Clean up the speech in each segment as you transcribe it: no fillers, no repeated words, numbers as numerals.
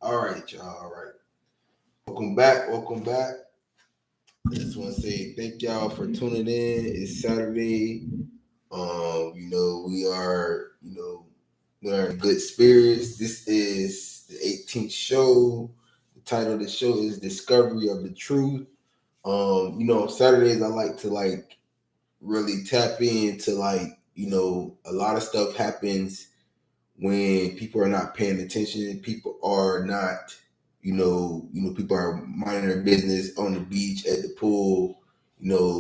All right, y'all. All right. Welcome back. Welcome back. I just want to say thank y'all for tuning in. It's Saturday. We are in good spirits. This is the 18th show. The title of the show is Discovery of the Truth. Saturdays I like to really tap into a lot of stuff happens when people are not paying attention. People are not, people are minding their business on the beach, at the pool,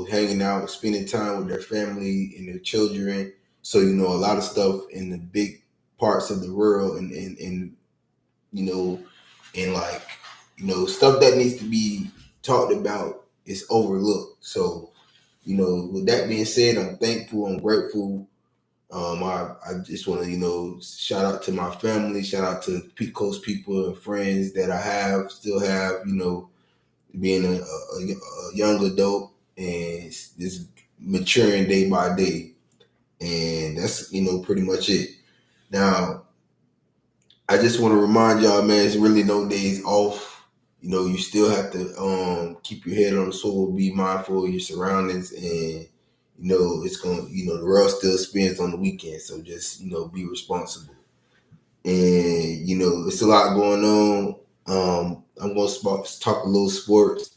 hanging out, spending time with their family and their children. So, a lot of stuff in the big parts of the world and you know, and stuff that needs to be talked about is overlooked. So, with that being said, I'm thankful, I'm grateful. I just want to, shout out to my family, shout out to close people and friends that I still have, being a young adult and just maturing day by day. And that's, pretty much it. Now, I just want to remind y'all, man, it's really no days off. You still have to keep your head on the swivel, be mindful of your surroundings, and it's going. The world still spins on the weekend, so just be responsible. And it's a lot going on. I'm going to talk a little sports.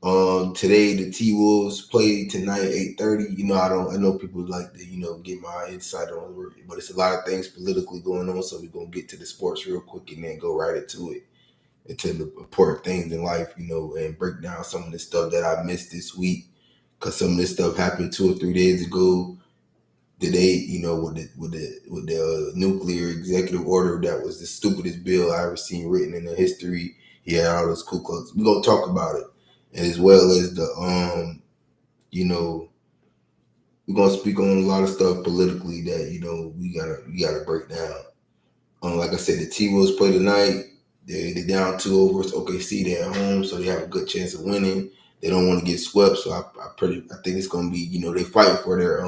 Today the T Wolves play tonight at 8:30. I know people like to get my insight on it, but it's a lot of things politically going on. So we're gonna get to the sports real quick and then go right into the important things in life, and break down some of the stuff that I missed this week because some of this stuff happened 2 or 3 days ago. Today, with the nuclear executive order, that was the stupidest bill I ever seen written in the history. He had all those Ku Klux. We're gonna talk about it, and as well as we're gonna speak on a lot of stuff politically that we gotta break down. Like I said, the T Wolves play tonight. They're down 2 over OKC. They're at home, so they have a good chance of winning. They don't want to get swept, so I think it's gonna be they fight for their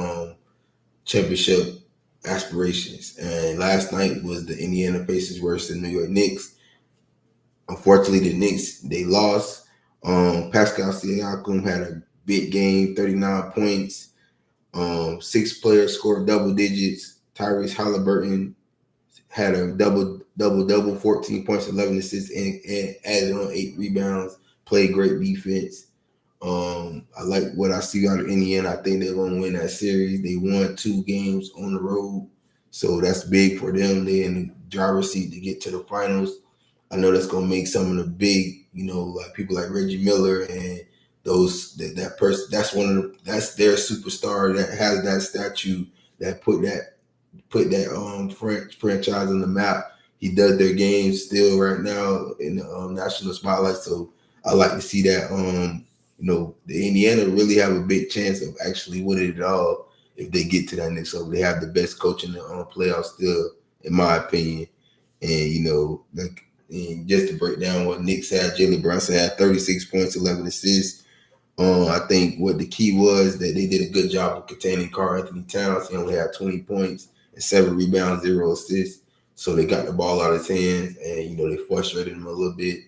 championship aspirations. And last night was the Indiana Pacers versus the New York Knicks. Unfortunately, the Knicks they lost. Pascal Siakam had a big game, 39 points. 6 players scored double digits. Tyrese Halliburton had a double, 14 points, 11 assists, and added on 8 rebounds. Played great defense. I like what I see out of Indiana. I think they're going to win that series. They won 2 games on the road, so that's big for them. They're in the driver's seat to get to the finals. I know that's going to make some of the big, like people like Reggie Miller and that person. That's their superstar that has that statue that put that franchise on the map. He does their games still right now in the national spotlight. So I like to see that. The Indiana really have a big chance of actually winning it all if they get to that next level. They have the best coach in the playoffs still, in my opinion. And just to break down what Knicks had, Jalen Brunson had 36 points, 11 assists. I think what the key was that they did a good job of containing Karl Anthony Towns. He only had 20 points and 7 rebounds, 0 assists. So they got the ball out of his hands, and they frustrated him a little bit.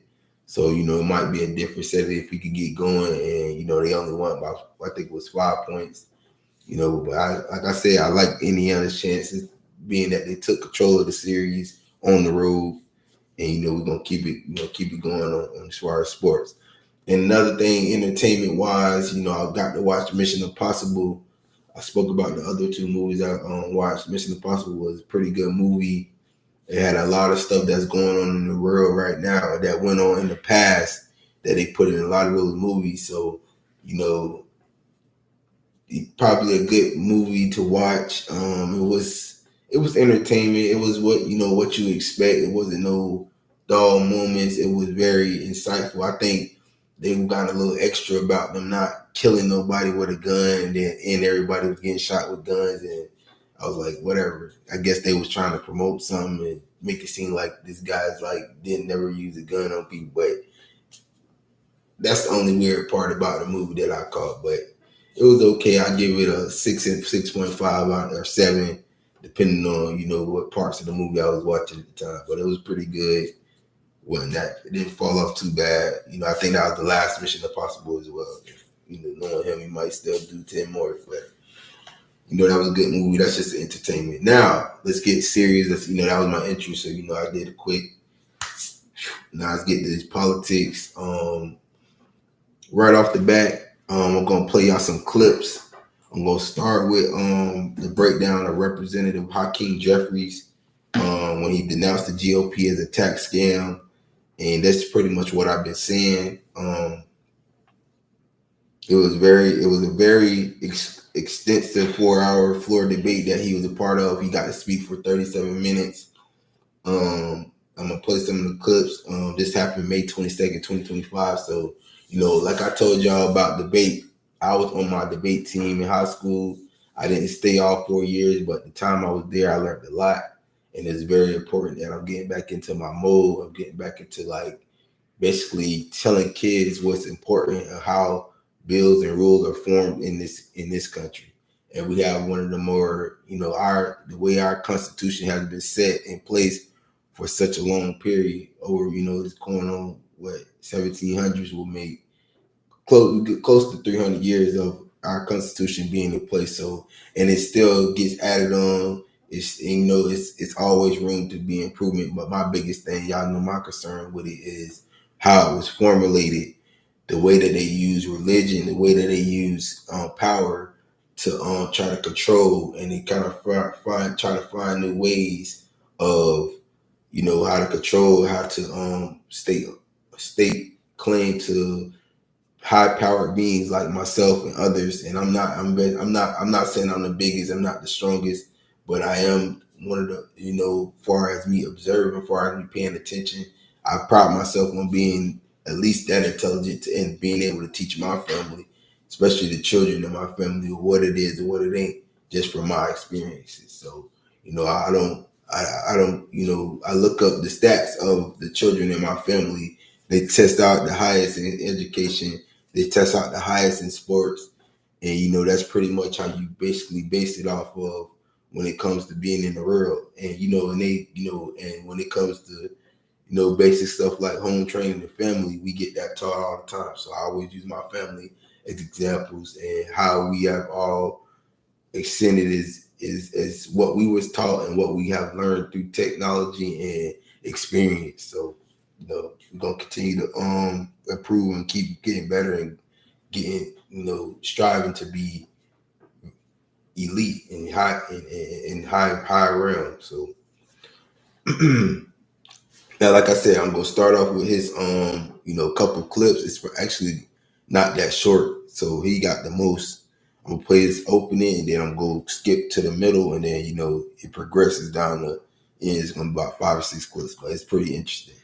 So it might be a different set if he could get going. And they only won by I think it was 5 points. But like I said, I like Indiana's chances, being that they took control of the series on the road, and we're gonna keep it going on as far as sports. And another thing, entertainment wise, I got to watch Mission Impossible. I spoke about the other 2 movies I watched. Mission Impossible was a pretty good movie. It had a lot of stuff that's going on in the world right now that went on in the past that they put in a lot of those movies. So, probably a good movie to watch. It was entertainment. It was what you expect. It wasn't no dull moments. It was very insightful. I think they got a little extra about them not killing nobody with a gun, and everybody was getting shot with guns. And I was like, whatever. I guess they was trying to promote something and make it seem like this guy's didn't never use a gun on people. But that's the only weird part about the movie that I caught. But it was okay. I give it a 6.5 out or 7. depending on what parts of the movie I was watching at the time. But it was pretty good. Wasn't that it didn't fall off too bad. I think that was the last Mission Impossible as well. Knowing him, he might still do 10 more, but that was a good movie. That's just entertainment. Now let's get serious. That was my intro, so I did a quick. Now let's get to this politics. Right off the bat, I'm gonna play y'all some clips. I'm gonna start with the breakdown of Representative Hakeem Jeffries when he denounced the GOP as a tax scam, and that's pretty much what I've been saying. It was a very extensive 4-hour floor debate that he was a part of. He got to speak for 37 minutes. I'm gonna play some of the clips. This happened May 22nd, 2025. So, like I told y'all about debate, I was on my debate team in high school. I didn't stay all 4 years, but the time I was there, I learned a lot. And it's very important that I'm getting back into my mode. I'm getting back into basically telling kids what's important and how bills and rules are formed in this country. And we have one of the more, the way our Constitution has been set in place for such a long period over, it's going on 1700s will make close to 300 years of our Constitution being in place. So, and it still gets added on. It's always room to be improvement. But my biggest thing, y'all know my concern with it is how it was formulated, the way that they use religion, the way that they use power to try to control, and they kind of try to find new ways of how to control, how to state claim to high-powered beings like myself and others. And I'm not saying I'm the biggest, I'm not the strongest, but I am one of the, far as me observing, far as me paying attention. I pride myself on being at least that intelligent and being able to teach my family, especially the children in my family, what it is and what it ain't, just from my experiences. So, I don't, I look up the stats of the children in my family. They test out the highest in education. They test out the highest in sports. And, that's pretty much how you basically base it off of when it comes to being in the world. And, and when it comes to, basic stuff like home training and family, we get that taught all the time. So I always use my family as examples and how we have all extended is what we was taught and what we have learned through technology and experience. So, we're gonna continue to improve and keep getting better and getting, striving to be elite and high realm. So now, like I said, I'm gonna start off with his couple clips. It's actually not that short, so he got the most. I'm gonna play his opening, and then I'm gonna skip to the middle, and then it progresses down the end. It's gonna be about 5 or 6 clips, but it's pretty interesting.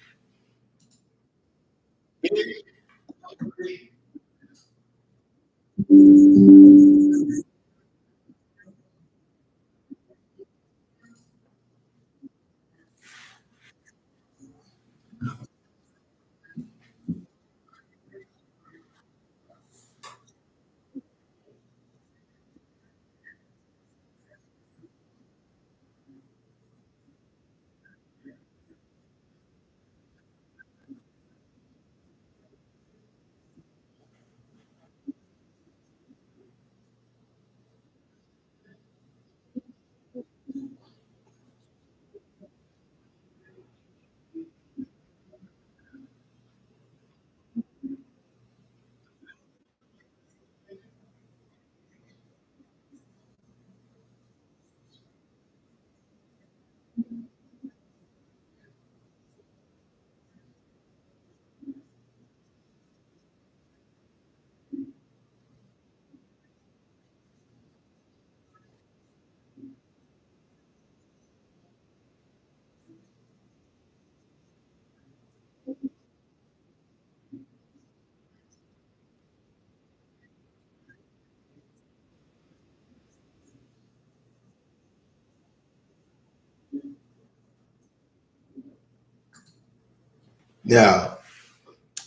Now,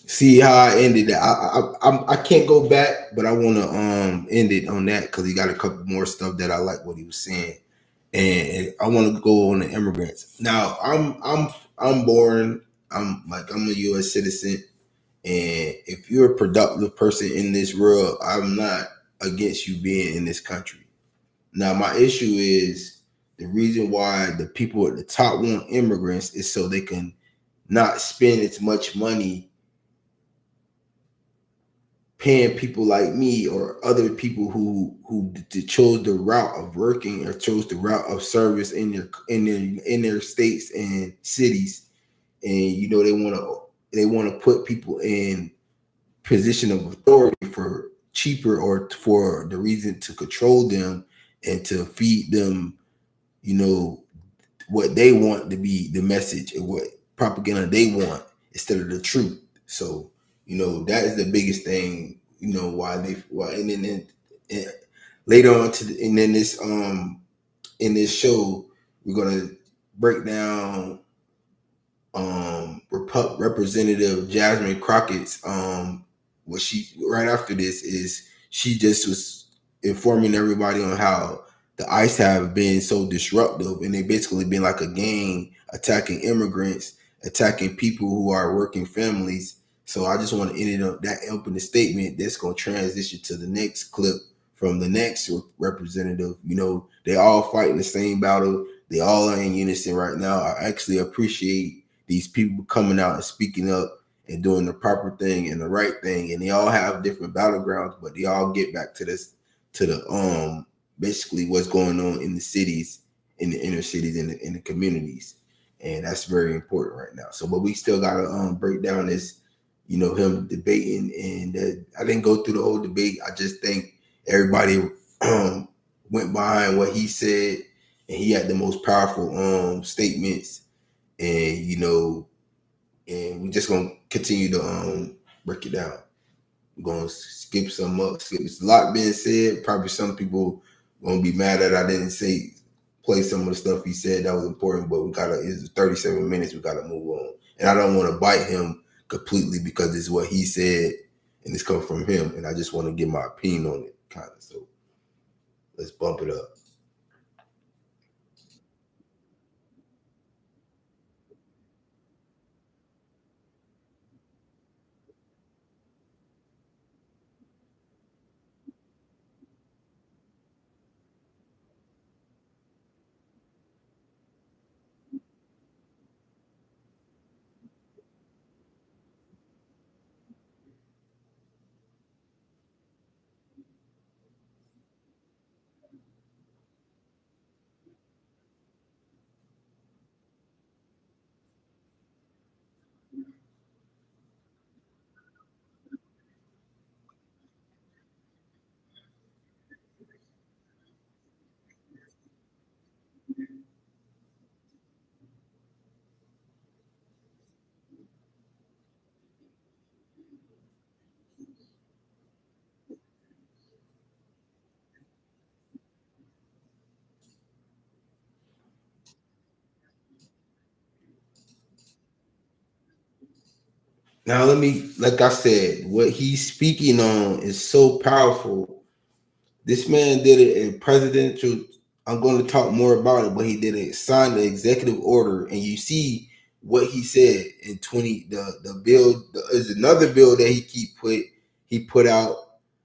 see how I ended that. I can't go back, but I want to end it on that because he got a couple more stuff that I like what he was saying. and I want to go on the immigrants. Now, I'm born. I'm a U.S. citizen, and if you're a productive person in this world, I'm not against you being in this country. Now, my issue is the reason why the people at the top want immigrants is so they can not spend as much money paying people like me or other people who chose the route of working or chose the route of service in their states and cities, and they want to put people in position of authority for cheaper or for the reason to control them and to feed them, you know, what they want to be the message and what propaganda they want instead of the truth. So, that is the biggest thing, why and later on and then this in this show we're gonna break down Representative Jasmine Crockett's what she right after this is she just was informing everybody on how the ICE have been so disruptive and they basically been like a gang attacking immigrants, attacking people who are working families. So I just want to end it up that opening statement that's going to transition to the next clip from the next representative. They all fighting the same battle. They all are in unison right now. I actually appreciate these people coming out and speaking up and doing the proper thing and the right thing. And they all have different battlegrounds, but they all get back to this, to the basically what's going on in the cities, in the inner cities, in the communities. And that's very important right now. So, but we still gotta break down this, him debating, and I didn't go through the whole debate. I just think everybody went behind what he said, and he had the most powerful statements, and and we just gonna continue to break it down. We're gonna skip some up. It's a lot being said. Probably some people gonna be mad that I didn't play some of the stuff he said that was important, but it's 37 minutes, we gotta move on. And I don't want to bite him completely because it's what he said and it's coming from him, and I just want to give my opinion on it, kind of. So let's bump it up. Now let me, like I said, what he's speaking on is so powerful. This man did it in presidential. I'm going to talk more about it, but he did it, signed the executive order, and you see what he said in 20. The bill is another bill that he put out,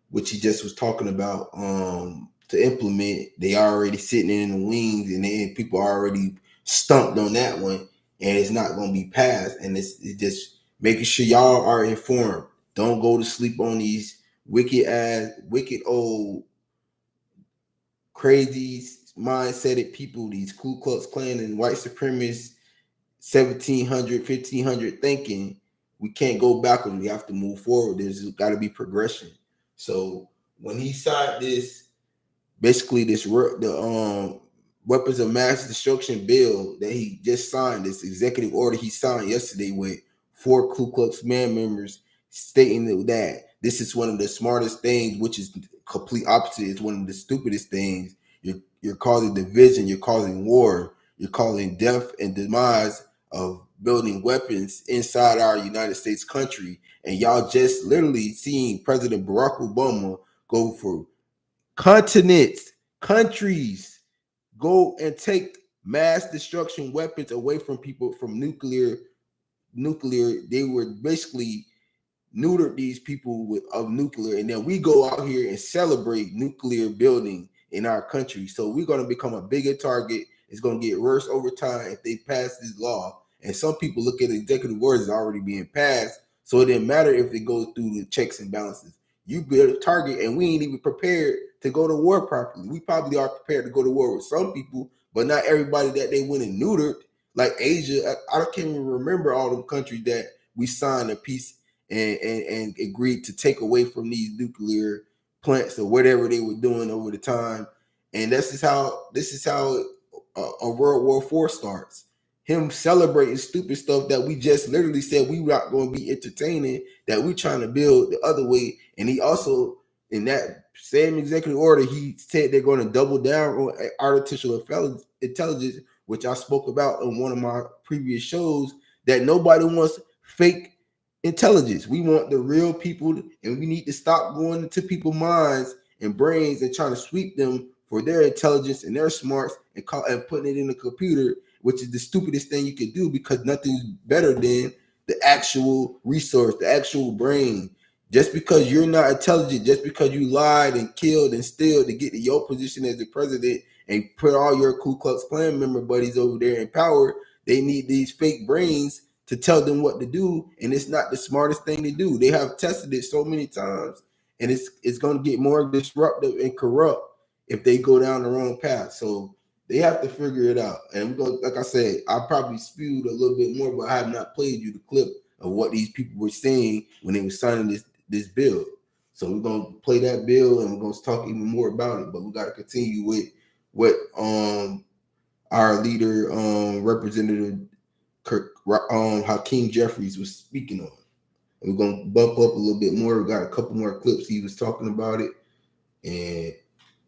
which he just was talking about to implement. They already sitting in the wings, and then people already stumped on that one, and it's not going to be passed. And it's just making sure y'all are informed. Don't go to sleep on these wicked old crazy mindseted people, these Ku Klux Klan and white supremacists, 1700, 1500 thinking. We can't go backwards. We have to move forward. There's got to be progression. So when he signed this, basically the weapons of mass destruction bill that he just signed, this executive order he signed yesterday with 4 Ku Klux Klan members, stating that this is one of the smartest things, which is complete opposite. It's one of the stupidest things. You're causing division. You're causing war. You're causing death and demise of building weapons inside our United States country. And y'all just literally seeing President Barack Obama go for continents, countries, go and take mass destruction weapons away from people from nuclear. They were basically neutered these people of nuclear, and then we go out here and celebrate nuclear building in our country. So we're going to become a bigger target. It's going to get worse over time if they pass this law. And some people look at executive orders as already being passed, so it didn't matter if it goes through the checks and balances. You build a target, and we ain't even prepared to go to war properly. We probably are prepared to go to war with some people, but not everybody that they went and neutered. Like Asia, I can't even remember all the countries that we signed a peace and agreed to take away from these nuclear plants or whatever they were doing over the time. And this is how a World War IV starts. Him celebrating stupid stuff that we just literally said we not going to be entertaining, that we trying to build the other way. And he also, in that same executive order, he said they're going to double down on artificial intelligence, which I spoke about in one of my previous shows, that nobody wants fake intelligence. We want the real people, and we need to stop going into people's minds and brains and trying to sweep them for their intelligence and their smarts and putting it in the computer, which is the stupidest thing you can do, because nothing's better than the actual resource, the actual brain. Just because you're not intelligent, just because you lied and killed and steal to get to your position as the president and put all your Ku Klux Klan member buddies over there in power, they need these fake brains to tell them what to do, and it's not the smartest thing to do. They have tested it so many times, and it's going to get more disruptive and corrupt if they go down the wrong path. So they have to figure it out. And we're going, like I said, I probably spewed a little bit more, but I have not played you the clip of what these people were saying when they were signing this bill. So we're gonna play that bill, and we're gonna talk even more about it. But we got to continue with what our leader, Representative Hakeem Jeffries, was speaking on. And we're gonna bump up a little bit more. We got a couple more clips. He was talking about it, and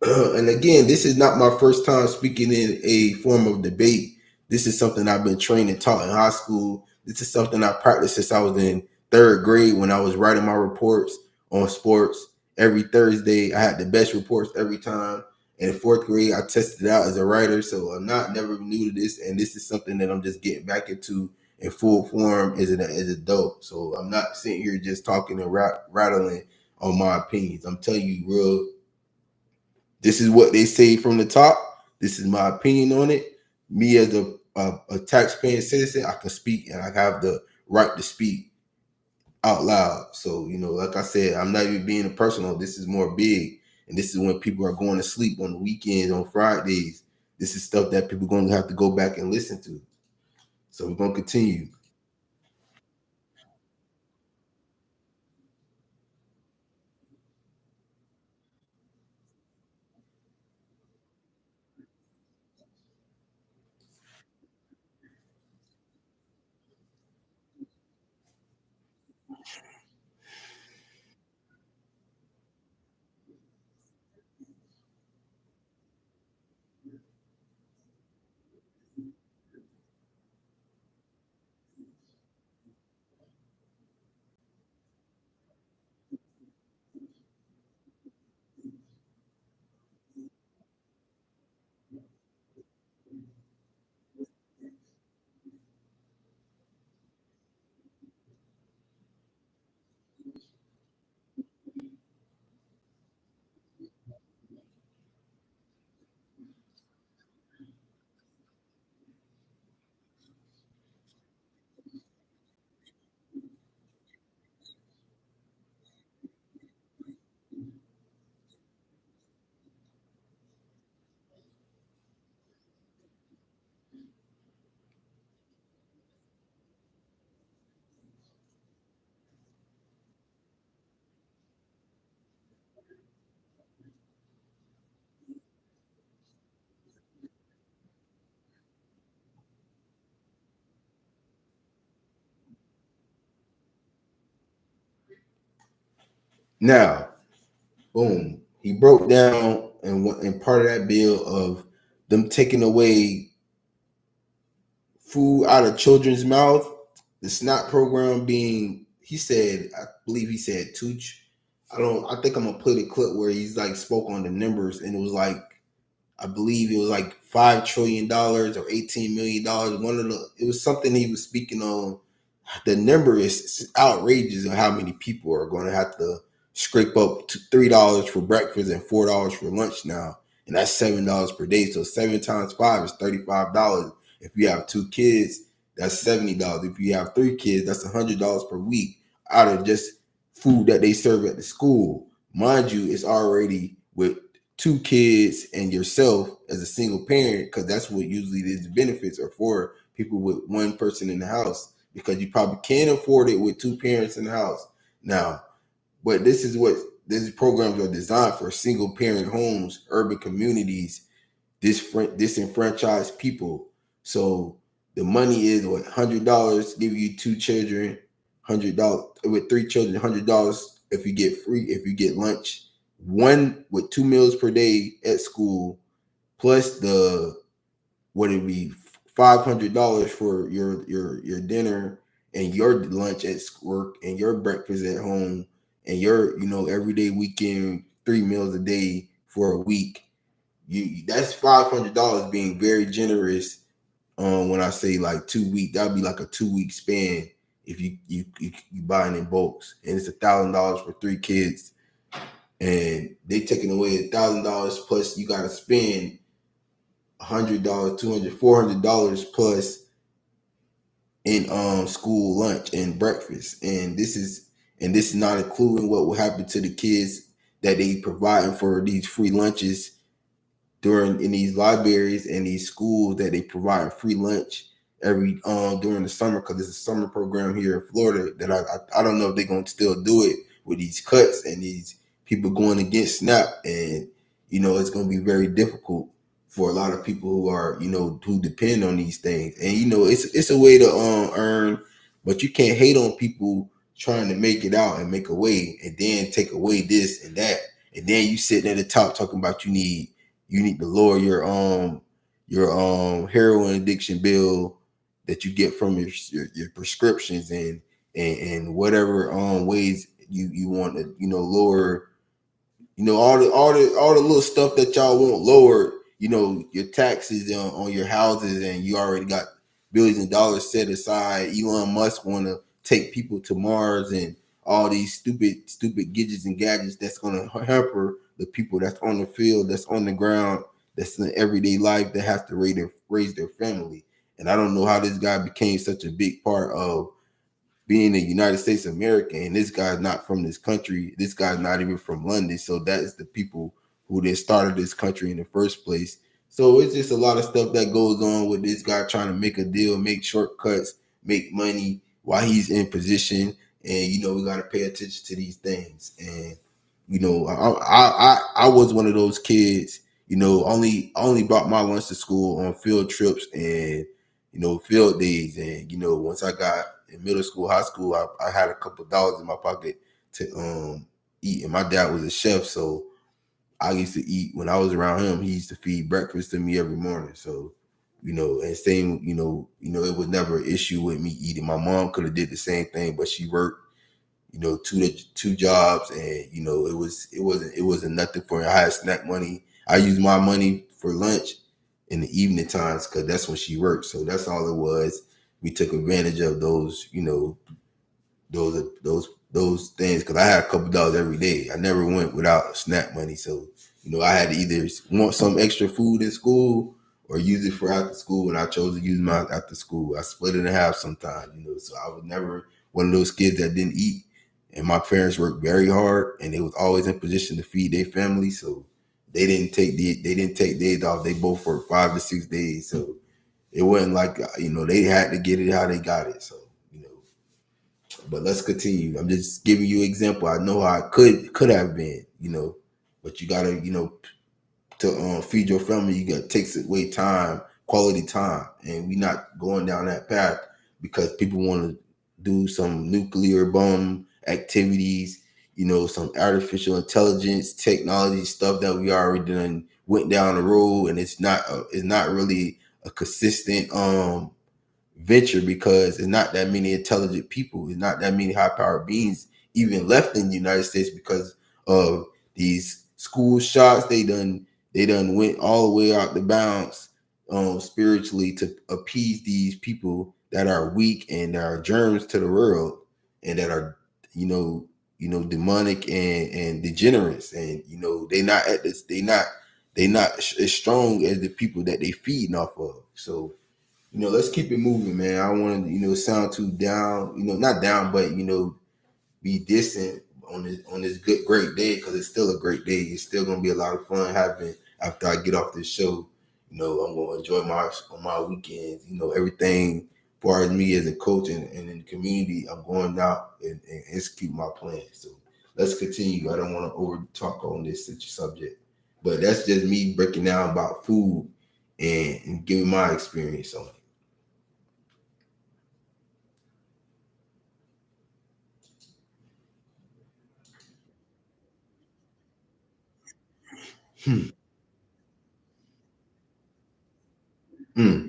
and again, this is not my first time speaking in a form of debate. This is something I've been trained and taught in high school. This is something I practiced since I was in third grade when I was writing my reports on sports. Every Thursday, I had the best reports every time. In fourth grade, I tested it out as a writer, so I'm not never new to this, and this is something that I'm just getting back into in full form as an adult. So I'm not sitting here just talking and rattling on my opinions. I'm telling you real. This is what they say from the top. This is my opinion on it. Me as a taxpaying citizen, I can speak, and I have the right to speak out loud. So, like I said, I'm not even being personal. This is more big. And this is when people are going to sleep on the weekends, on Fridays. This is stuff that people are going to have to go back and listen to. So we're going to continue. Now, boom, he broke down and part of that bill of them taking away food out of children's mouth, the SNAP program being, he said, I believe he said Tooch. I think I'm gonna play the clip where he's like spoke on the numbers, and it was like I believe it was like $5 trillion or $18 million. It was something he was speaking on. The number is outrageous of how many people are going to have to scrape up to $3 for breakfast and $4 for lunch now, and that's $7 per day. So 7 times 5 is $35. If you have 2 kids, that's $70. If you have 3 kids, that's $100 per week out of just food that they serve at the school. Mind you, it's already with 2 kids and yourself as a single parent, because that's what usually these benefits are for, people with one person in the house, because you probably can't afford it with 2 parents in the house now. But this is what these programs are designed for: single parent homes, urban communities, disenfranchised people. So the money is what, $100 give you 2 children, $100 with 3 children, $100 if you get free, if you get lunch, one with 2 meals per day at school, plus the what it be $500 for your dinner and your lunch at work and your breakfast at home and your everyday weekend 3 meals a day for a week. That's $500 being very generous. When I say like 2 weeks, that'd be like a 2 week span if you buying in bulks, and it's $1,000 for 3 kids, and they taking away $1,000 plus you got to spend $100, $200, $400 plus in school lunch and breakfast, and this is not including what will happen to the kids that they providing for these free lunches during in these libraries and these schools that they provide free lunch every during the summer, because it's a summer program here in Florida that I don't know if they're gonna still do it with these cuts and these people going against SNAP, and it's gonna be very difficult for a lot of people who are who depend on these things, and it's a way to earn, but you can't hate on people trying to make it out and make a way and then take away this and that, and then you sitting at the top talking about you need to lower your heroin addiction bill that you get from your prescriptions, and whatever ways you want to lower, all the little stuff that y'all want lowered, your taxes on your houses, and you already got billions of dollars set aside. Elon Musk want to take people to Mars and all these stupid gadgets and gadgets that's going to hamper the people that's on the field, that's on the ground, that's in everyday life, that have to raise their family. And I don't know how this guy became such a big part of being a United States American, and this guy's not from this country. This guy's not even from London. So that is the people who then started this country in the first place. So it's just a lot of stuff that goes on with this guy trying to make a deal, make shortcuts, make money while he's in position. And we got to pay attention to these things. And I was one of those kids. Only brought my lunch to school on field trips and field days. And once I got in middle school, high school, I had a couple of dollars in my pocket to eat, and my dad was a chef, so I used to eat when I was around him. He used to feed breakfast to me every morning. So and same, it was never an issue with me eating. My mom could have did the same thing, but she worked two jobs, and it wasn't nothing for her. I had snack money. I used my money for lunch in the evening times because that's when she worked. So that's all it was. We took advantage of those, those things, because I had a couple dollars every day. I never went without snack money. So I had to either want some extra food in school or use it for after school, and I chose to use mine after school. I split it in half sometimes, so I was never one of those kids that didn't eat. And my parents worked very hard, and they was always in position to feed their family. So they didn't take days off. They both worked 5 to 6 days. So it wasn't like they had to get it how they got it. So but let's continue. I'm just giving you an example. I know how it could have been, but you gotta to feed your family, you got takes away time, quality time, and we not going down that path because people want to do some nuclear bomb activities, some artificial intelligence technology stuff that we already done went down the road, and it's not really a consistent venture, because there's not that many intelligent people. There's not that many high powered beings even left in the United States because of these school shots. They done They done went all the way out the bounds spiritually to appease these people that are weak and are germs to the world and that are, you know, demonic and degenerates, and they not at this, they not as strong as the people that they feeding off of. So let's keep it moving, man. I don't want to sound too down, not down, but be distant on this good great day, because it's still a great day. It's still gonna be a lot of fun happening after I get off this show. I'm gonna enjoy my weekends. Everything as far as me as a coach and in the community, I'm going out and execute my plan. So let's continue. I don't want to over talk on this subject, but that's just me breaking down about food and giving my experience on it. Hmm. Hmm.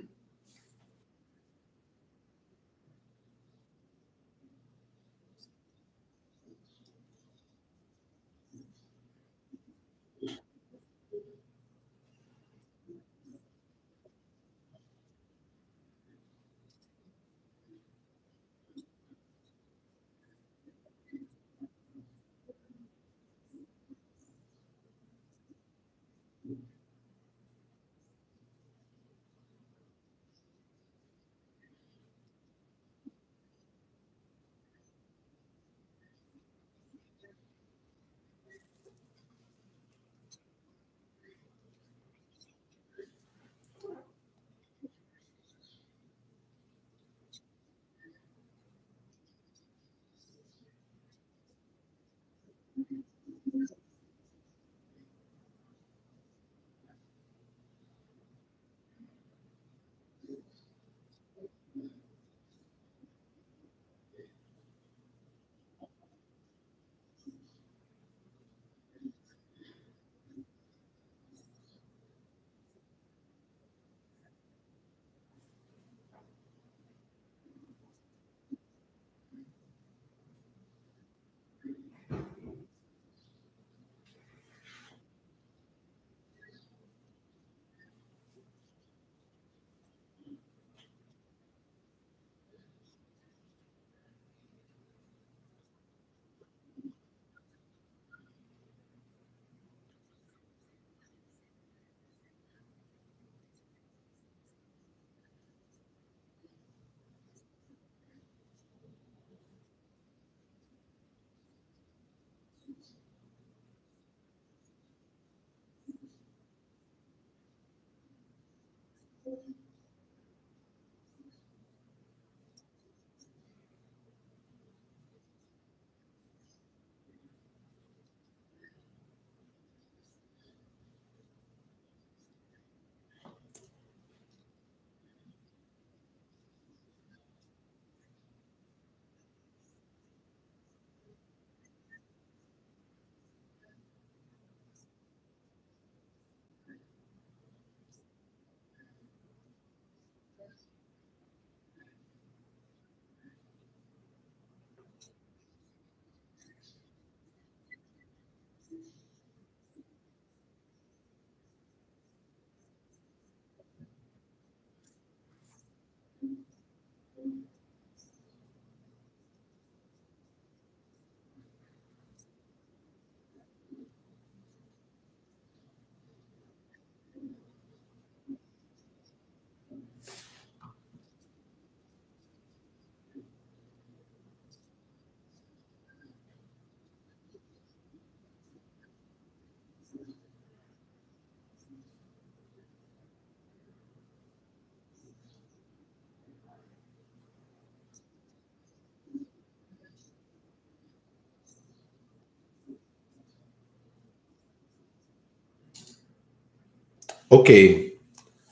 Okay,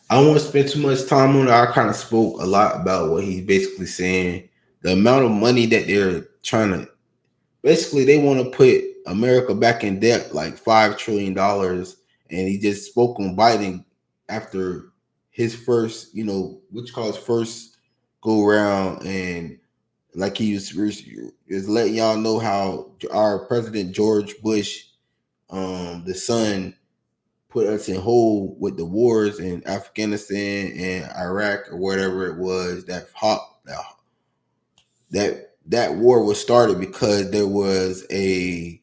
I don't want to spend too much time on it. I kind of spoke a lot about what he's basically saying. The amount of money that they're trying to, basically, they want to put America back in debt, like $5 trillion. And he just spoke on Biden after his first, which calls first go round, and like he was letting y'all know how our President George Bush, the son, put us in hold with the wars in Afghanistan and Iraq or whatever it was. That war was started because there was a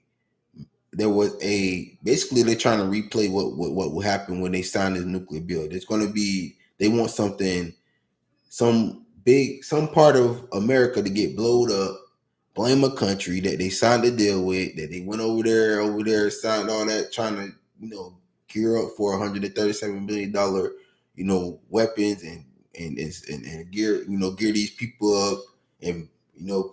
basically they're trying to replay what will happen when they sign this nuclear bill. There's going to be they want something some part of America to get blowed up, blame a country that they signed a deal with, that they went over there, signed all that, trying to, gear up for $137 billion, weapons and gear these people up and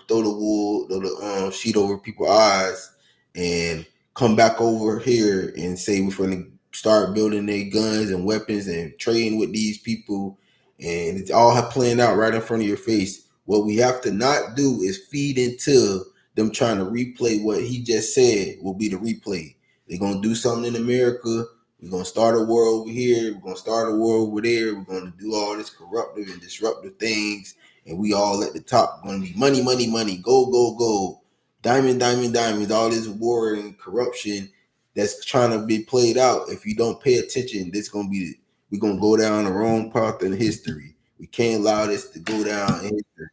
throw the wool, throw the sheet over people's eyes and come back over here and say we're going to start building their guns and weapons and trading with these people, and it's all playing out right in front of your face. What we have to not do is feed into them trying to replay what he just said will be the replay. They're going to do something in America. We're going to start a war over here. We're going to start a war over there. We're going to do all this corruptive and disruptive things. And we all at the top going to be money, money, money, gold, gold, gold, diamond, diamond, diamonds, all this war and corruption that's trying to be played out. If you don't pay attention, we're going to go down the wrong path in history. We can't allow this to go down in history.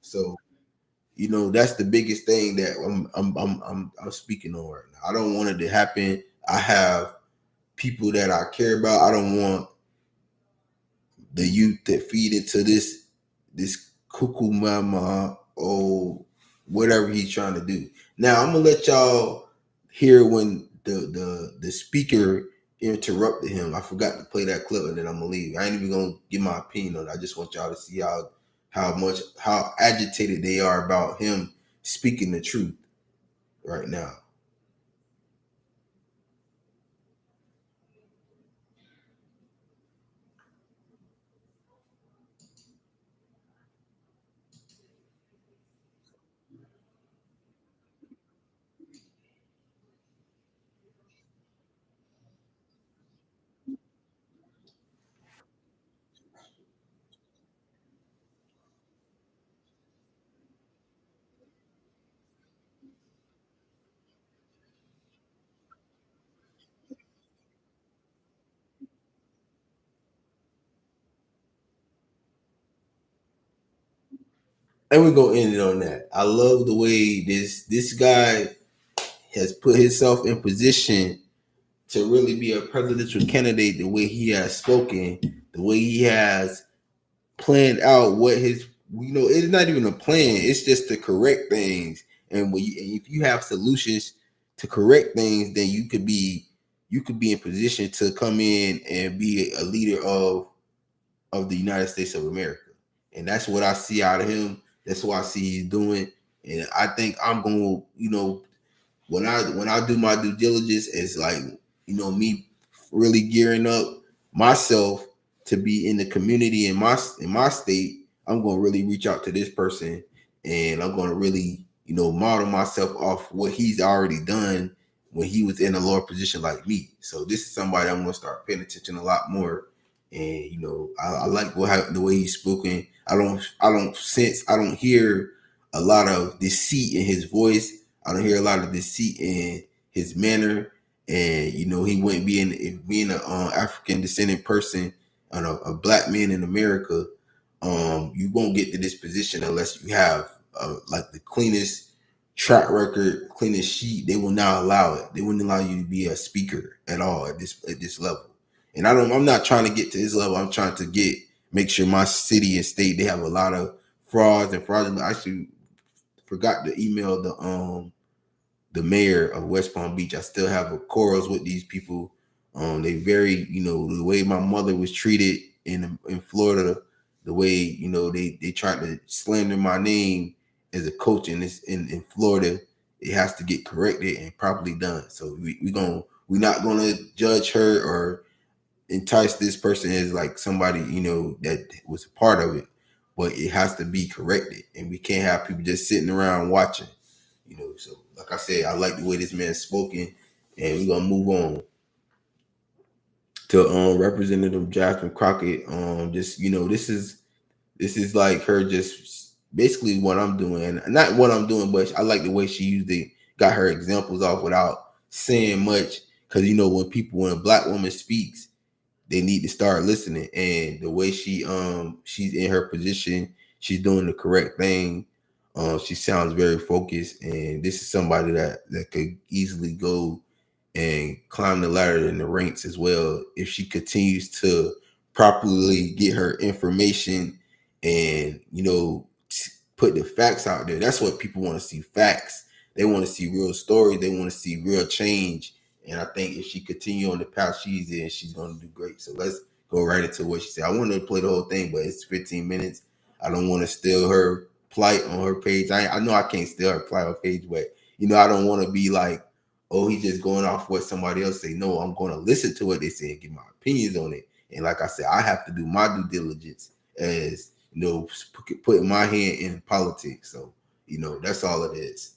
So, that's the biggest thing that I'm speaking on right now. I don't want it to happen. I have people that I care about. I don't want the youth that feed into this cuckoo mama or whatever he's trying to do. Now I'm gonna let y'all hear when the speaker interrupted him. I forgot to play that clip, and then I'm gonna leave. I ain't even gonna give my opinion on it. I just want y'all to see how agitated they are about him speaking the truth right now. And we're gonna end it on that. I love the way this guy has put himself in position to really be a presidential candidate. The way he has spoken, the way he has planned out what his, it's not even a plan. It's just to correct things. And if you have solutions to correct things, then you could be in position to come in and be a leader of the United States of America. And that's what I see out of him. That's what I see he's doing. And I think I'm going to, when I do my due diligence, it's like, me really gearing up myself to be in the community in my state. I'm going to really reach out to this person, and I'm going to really, model myself off what he's already done when he was in a lower position like me. So this is somebody I'm going to start paying attention a lot more. And I like the way he's spoken. I don't hear a lot of deceit in his voice. I don't hear a lot of deceit in his manner. And he wouldn't being an African descendant person and a black man in America. You won't get to this position unless you have like the cleanest track record, cleanest sheet. They will not allow it. They wouldn't allow you to be a speaker at all at this level. And I'm not trying to get to his level. I'm trying to make sure my city and state, they have a lot of frauds and fraudulent. I actually forgot to email the mayor of West Palm Beach. I still have a quarrels with these people. They very, the way my mother was treated in Florida, the way, they tried to slander my name as a coach in Florida. It has to get corrected and properly done. So we're not gonna judge her or entice this person as like somebody, that was a part of it, but it has to be corrected, and we can't have people just sitting around watching. So like I said, I like the way this man's spoken, and we're gonna move on to Representative Jasmine Crockett. Just this is like her just basically what I'm doing, and not what I'm doing, but I like the way she used it, got her examples off without saying much, because when a black woman speaks, they need to start listening. And the way she's in her position, she's doing the correct thing. She sounds very focused, and this is somebody that could easily go and climb the ladder in the ranks as well if she continues to properly get her information and put the facts out there. That's what people want to see, facts. They want to see real stories. They want to see real change. And I think if she continue on the path she's in, she's going to do great. So let's go right into what she said. I wanted to play the whole thing, but it's 15 minutes. I don't want to steal her plight on her page. I know I can't steal her plight on her page, but I don't want to be like, oh, he's just going off what somebody else say. No, I'm going to listen to what they say and give my opinions on it. And like I said, I have to do my due diligence as putting my hand in politics. So that's all it is.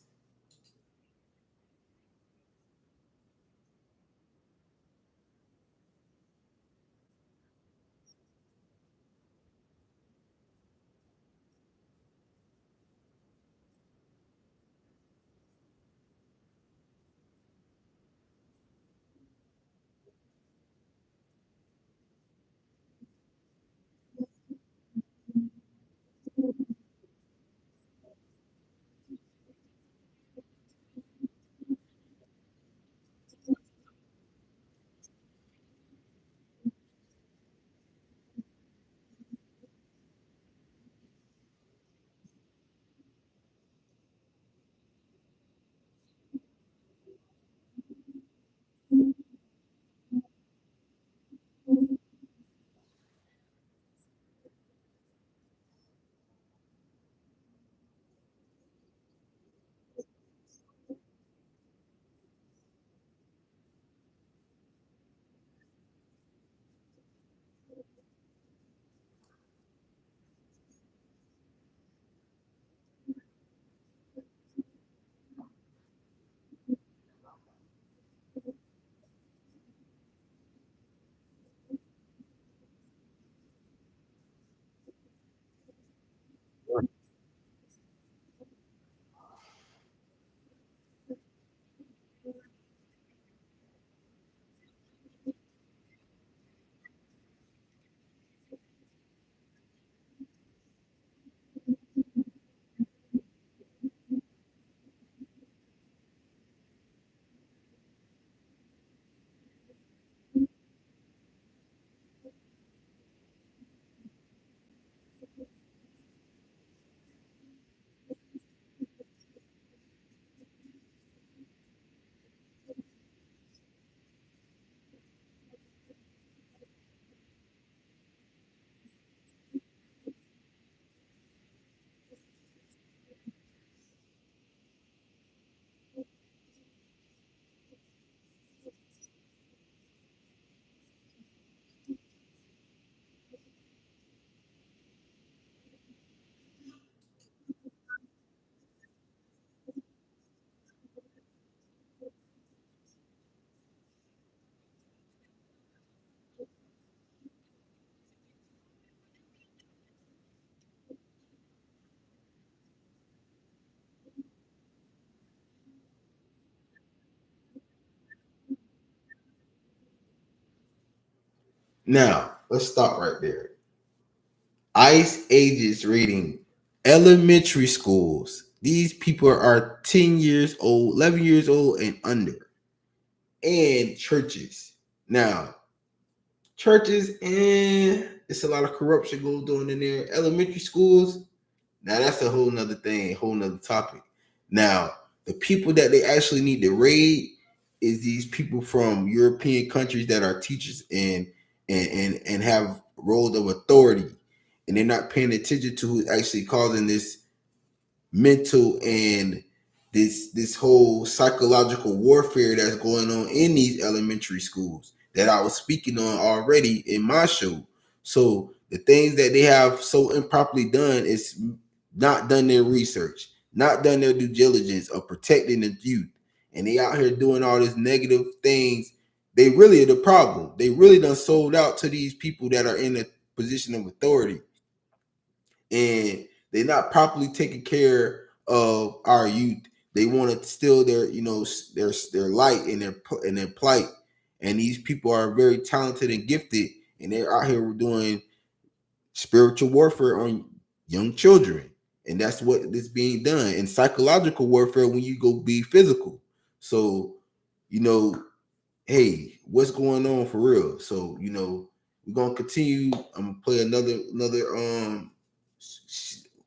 Now let's stop right there. ICE ages rating elementary schools. These people are 10 years old, 11 years old, and under. And churches. Now, churches, and it's a lot of corruption going on in there. Elementary schools, now that's a whole nother thing, whole nother topic. Now, the people that they actually need to raid is these people from European countries that are teachers and have roles of authority, and they're not paying attention to who's actually causing this mental and this whole psychological warfare that's going on in these elementary schools that I was speaking on already in my show. So the things that they have so improperly done is not done their research, not done their due diligence of protecting the youth. And they out here doing all these negative things. They really are the problem. They really done sold out to these people that are in a position of authority, and they're not properly taking care of our youth. They want to steal their, their light and their plight. and these people are very talented and gifted, and they're out here doing spiritual warfare on young children, and that's what is being done. And psychological warfare when you go be physical. So, you know, hey, what's going on for real? So, we're gonna continue. I'm gonna play another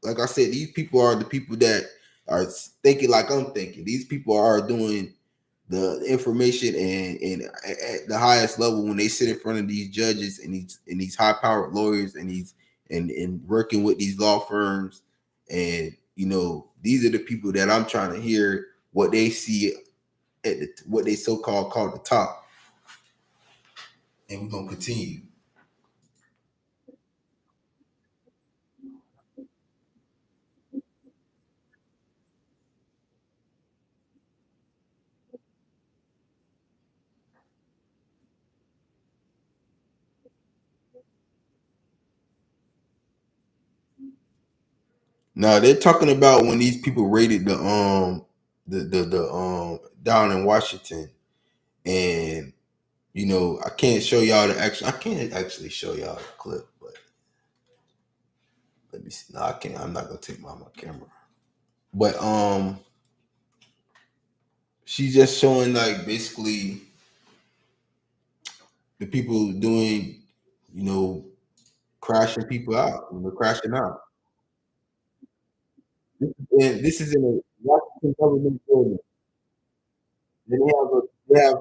like I said, these people are the people that are thinking like I'm thinking. These people are doing the information and at the highest level when they sit in front of these judges and these high powered lawyers and these and working with these law firms. And these are the people that I'm trying to hear what they see at what they so-called call the top. And we're gonna continue. Now they're talking about when these people raided the down in Washington. And I can't show y'all I can't actually show y'all the clip, but let me see. No, I can't. I'm not gonna take my camera. But she's just showing like basically the people doing, you know, crashing people out, crashing out. And this is in a Washington government building. And they have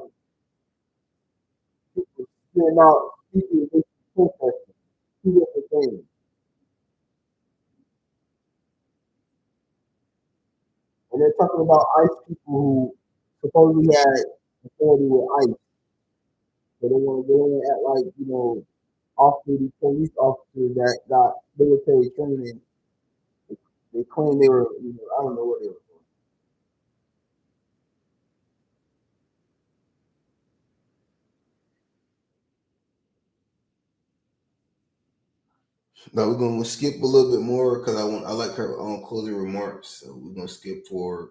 people sitting out speaking against protesting. Two different things. And they're talking about ICE people who supposedly had authority with ICE. So they want to act like, off duty police officers that got military training. They claim they were, I don't know what they were. Now we're gonna skip a little bit more because I like her closing remarks. So we're gonna skip forward.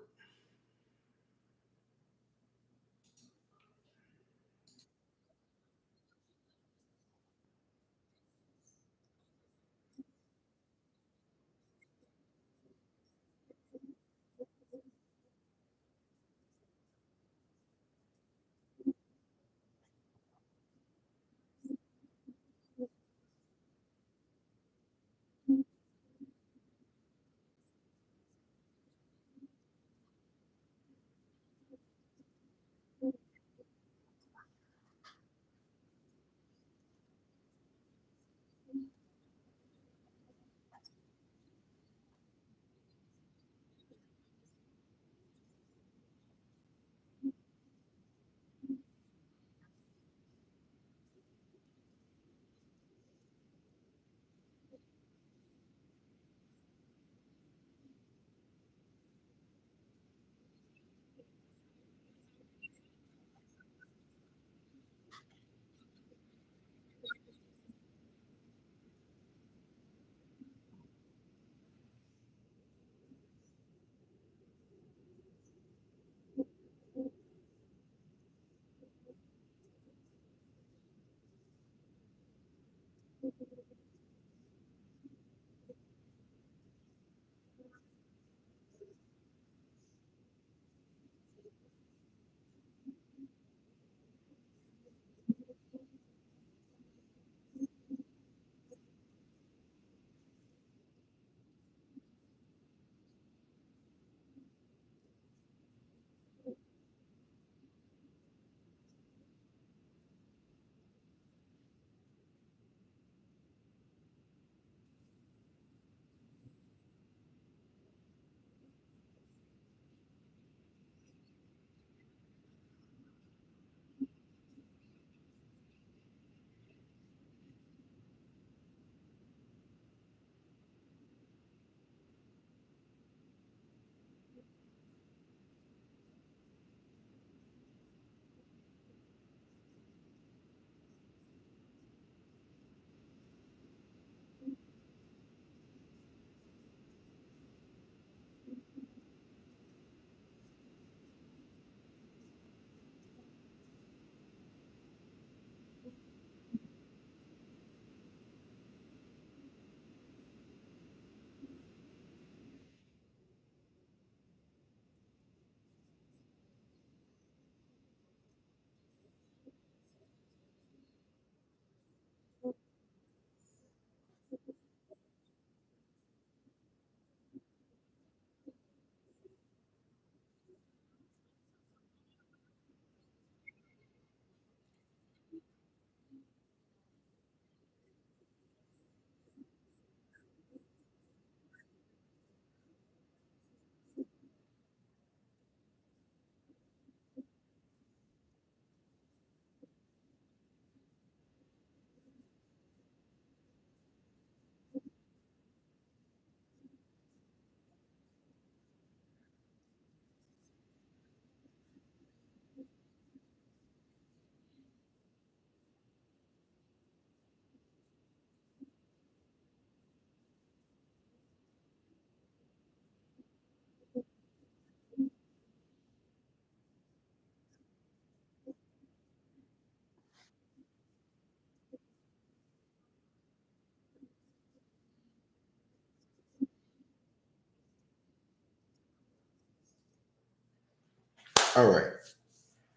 All right.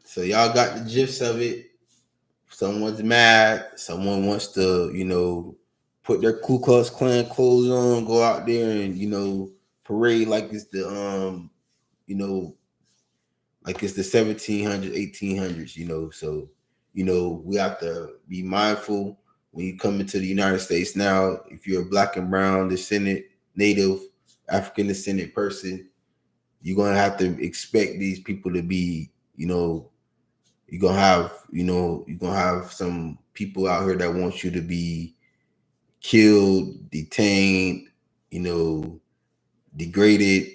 So y'all got the gist of it. Someone's mad. Someone wants to, put their Ku Klux Klan clothes on, go out there and, parade like it's you know, the 1700s, 1800s, So, we have to be mindful when you come into the United States now. If you're a black and brown descendant, native, African descendant person, you're gonna have to expect these people to be, you're gonna have some people out here that want you to be killed, detained, you know, degraded,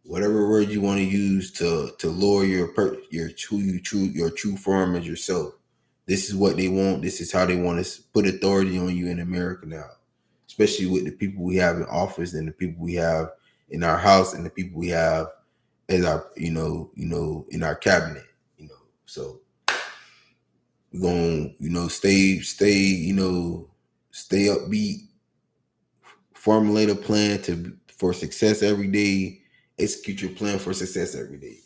whatever word you want to use to lower your true form as yourself. This is what they want. This is how they want to put authority on you in America now, especially with the people we have in office and the people we have in our house and the people we have as our, in our cabinet. So we're gonna, stay upbeat, formulate a plan for success every day, execute your plan for success every day.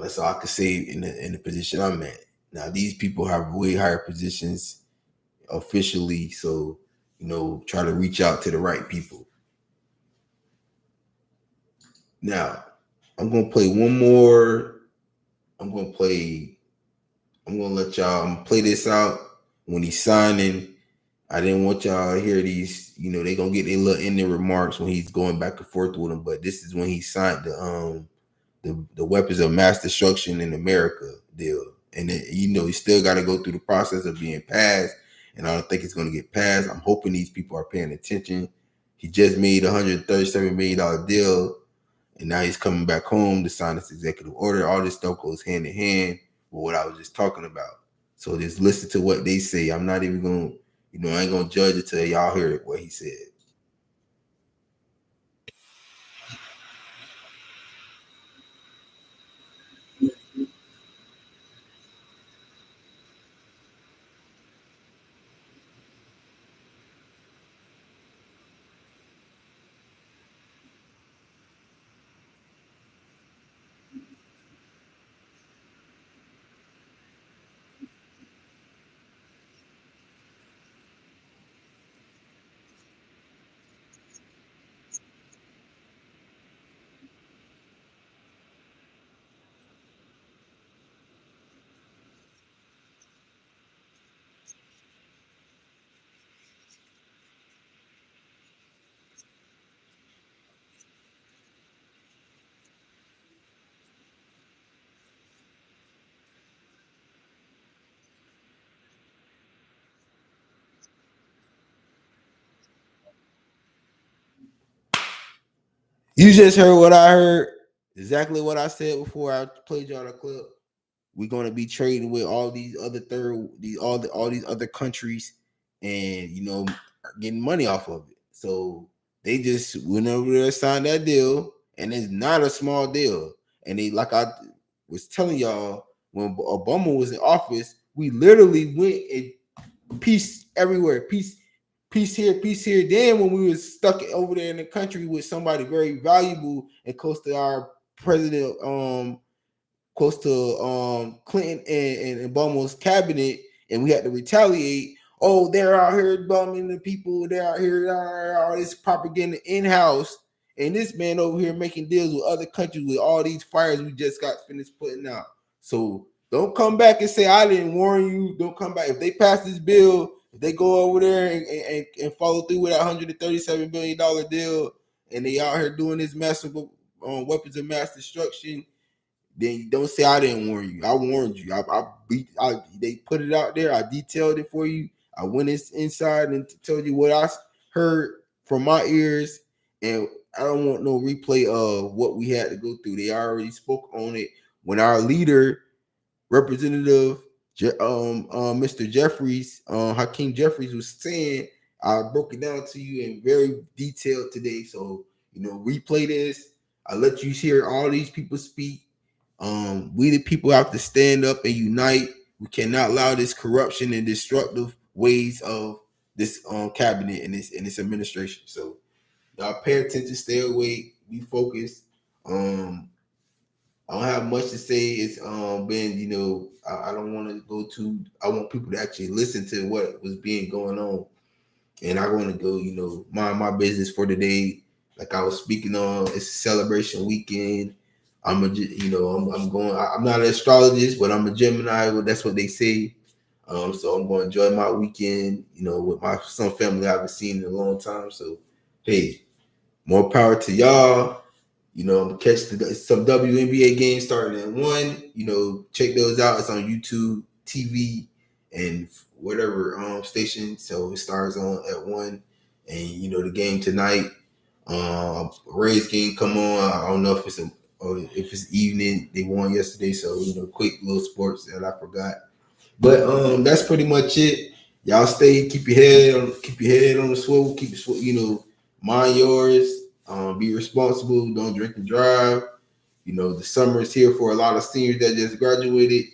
That's all I can say in the position I'm at. Now these people have way higher positions officially, so try to reach out to the right people. Now I'm gonna play one more. I'm gonna play. I'm gonna let y'all. I'm gonna play this out when he's signing. I didn't want y'all to hear these. They gonna get their little ending remarks when he's going back and forth with them. But this is when he signed the weapons of mass destruction in America deal, and then, he still got to go through the process of being passed. And I don't think it's gonna get passed. I'm hoping these people are paying attention. He just made a $137 million deal, and now he's coming back home to sign this executive order. All this stuff goes hand in hand with what I was just talking about. So just listen to what they say. I'm not even gonna, I ain't gonna judge it till y'all hear what he said. You just heard what I heard. Exactly what I said before I played y'all the clip. We're gonna be trading with all these other all these other countries, and getting money off of it. So they just went over there, signed that deal, and it's not a small deal. And they, like I was telling y'all, when Obama was in office, we literally went and peace everywhere, peace here, peace here. Then when we was stuck over there in the country with somebody very valuable and close to our president, close to Clinton and Obama's cabinet, and we had to retaliate. Oh, they're out here bombing the people. They're out here, all this propaganda in house, and this man over here making deals with other countries with all these fires we just got finished putting out. So don't come back and say I didn't warn you. Don't come back if they pass this bill. If they go over there and follow through with that $137 billion deal, and they out here doing this massive weapons of mass destruction, then don't say I didn't warn you. I warned you. They put it out there. I detailed it for you. I went inside and told you what I heard from my ears, and I don't want no replay of what we had to go through. They already spoke on it when our leader, Representative Mr. Jeffries, Hakeem Jeffries, was saying. I broke it down to you in very detail today. So replay this. I let you hear all these people speak. We the people have to stand up and unite. We cannot allow this corruption and destructive ways of this cabinet and this administration. So y'all pay attention, stay awake, be focused. Um, I don't have much to say. It's been, I don't want to go to. I want people to actually listen to what was being going on, and I want to go, mind my business for the day. Like I was speaking on, it's a celebration weekend. I'm going. I'm not an astrologist, but I'm a Gemini. Well, that's what they say. So I'm going to enjoy my weekend, with some family I haven't seen in a long time. So, hey, more power to y'all. I'm gonna catch some WNBA games starting at 1. Check those out. It's on YouTube, TV, and whatever station. So it starts on at 1. And the game tonight, Rays game come on. I don't know if it's evening. They won yesterday, so quick little sports that I forgot. But that's pretty much it. Y'all keep your head on the swivel, mind yours. Be responsible, don't drink and drive. The summer is here for a lot of seniors that just graduated.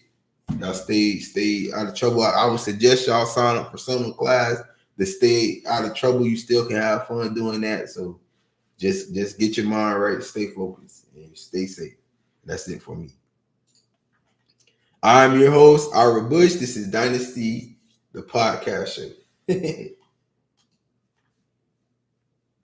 Y'all stay out of trouble. I would suggest y'all sign up for summer class to stay out of trouble. You still can have fun doing that. So just get your mind right, stay focused, and stay safe. That's it for me. I'm your host, Ira Bush. This is Dynasty, the podcast show.